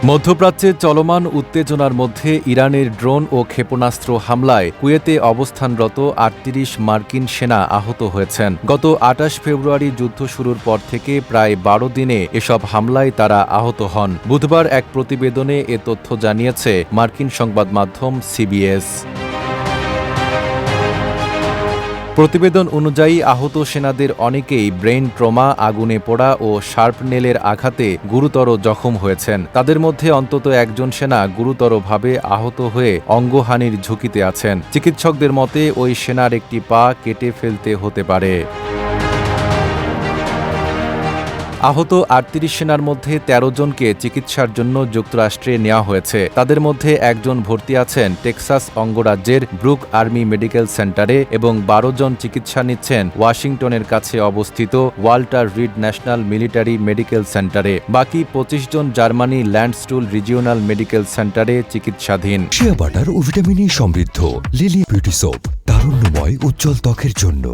মধ্যপ্রাচ্যে চলমান উত্তেজনার মধ্যে ইরানের ড্রোন ও ক্ষেপণাস্ত্র হামলায় কুয়েতে অবস্থানরত ৩৮ মার্কিন সেনা আহত হয়েছেন। গত ২৮ ফেব্রুয়ারি যুদ্ধ শুরুর পর থেকে প্রায় ১২ দিনে এসব হামলায় তারা আহত হন। বুধবার এক প্রতিবেদনে এ তথ্য জানিয়েছে মার্কিন সংবাদ মাধ্যম সিবিএস। প্রতিবেদন অনুযায়ী আহত সেনাদের অনেকেই ব্রেইন ট্রমা, আগুনে পোড়া ও শার্পনেলের আঘাতে গুরুতর জখম হয়েছেন। তাদের মধ্যে অন্তত একজন সেনা গুরুতরভাবে আহত হয়ে অঙ্গহানির ঝুঁকিতে আছেন। চিকিৎসকদের মতে ওই সেনার একটি পা কেটে ফেলতে হতে পারে। আহত ৩৮ সেনার মধ্যে ১৩ জনকে চিকিৎসার জন্য যুক্তরাষ্ট্রে নেওয়া হয়েছে। তাদের মধ্যে একজন ভর্তি আছেন টেক্সাস অঙ্গরাজ্যের ব্রুক আর্মি মেডিকেল সেন্টারে এবং ১২ জন চিকিৎসা নিচ্ছেন ওয়াশিংটনের কাছে অবস্থিত Walter read national military medical সেন্টারে। বাকি ২৫ জন জার্মানি ল্যান্ডস্টুল রিজিওনাল মেডিকেল সেন্টারে চিকিৎসাধীন। শিয়া বাটার ও ভিটামিনে সমৃদ্ধ লিলি বিউটি সোপ, তারুণ্যময় উজ্জ্বল ত্বকের জন্য।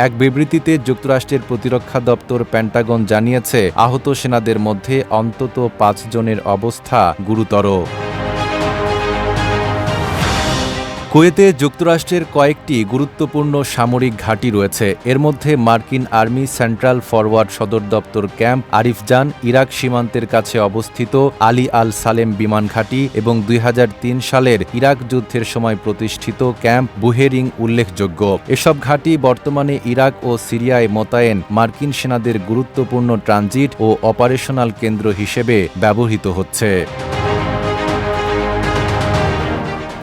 এক বিবৃতিতে যুক্তরাষ্ট্রের প্রতিরক্ষা দপ্তর পেন্টাগন জানিয়েছে, আহত সেনাদের মধ্যে অন্তত ৫ জনের অবস্থা গুরুতর। কুয়েতে যুক্তরাষ্ট্রের কয়েকটি গুরুত্বপূর্ণ সামরিক ঘাঁটি রয়েছে। এর মধ্যে মার্কিন আর্মি সেন্ট্রাল ফরওয়ার্ড সদর দপ্তর ক্যাম্প আরিফজান, ইরাক সীমান্তের কাছে অবস্থিত আলী আল সালেম বিমান ঘাঁটি এবং ২০০৩ সালের ইরাক যুদ্ধের সময় প্রতিষ্ঠিত ক্যাম্প বুহেরিং উল্লেখযোগ্য। এসব ঘাঁটি বর্তমানে ইরাক ও সিরিয়ায় মোতায়েন মার্কিন সেনাদের গুরুত্বপূর্ণ ট্রানজিট ও অপারেশনাল কেন্দ্র হিসেবে ব্যবহৃত হচ্ছে।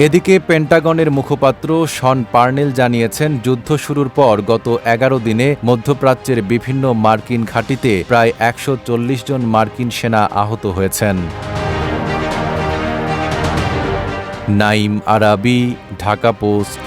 এদিকে পেন্টাগনের মুখপাত্র শন পার্নেল জানিয়েছেন, যুদ্ধ শুরুর পর গত ১১ দিনে মধ্যপ্রাচ্যের বিভিন্ন মার্কিন ঘাঁটিতে প্রায় ১৪০ জন মার্কিন সেনা আহত হয়েছেন। নাঈম আরাবী, ঢাকা পোস্ট।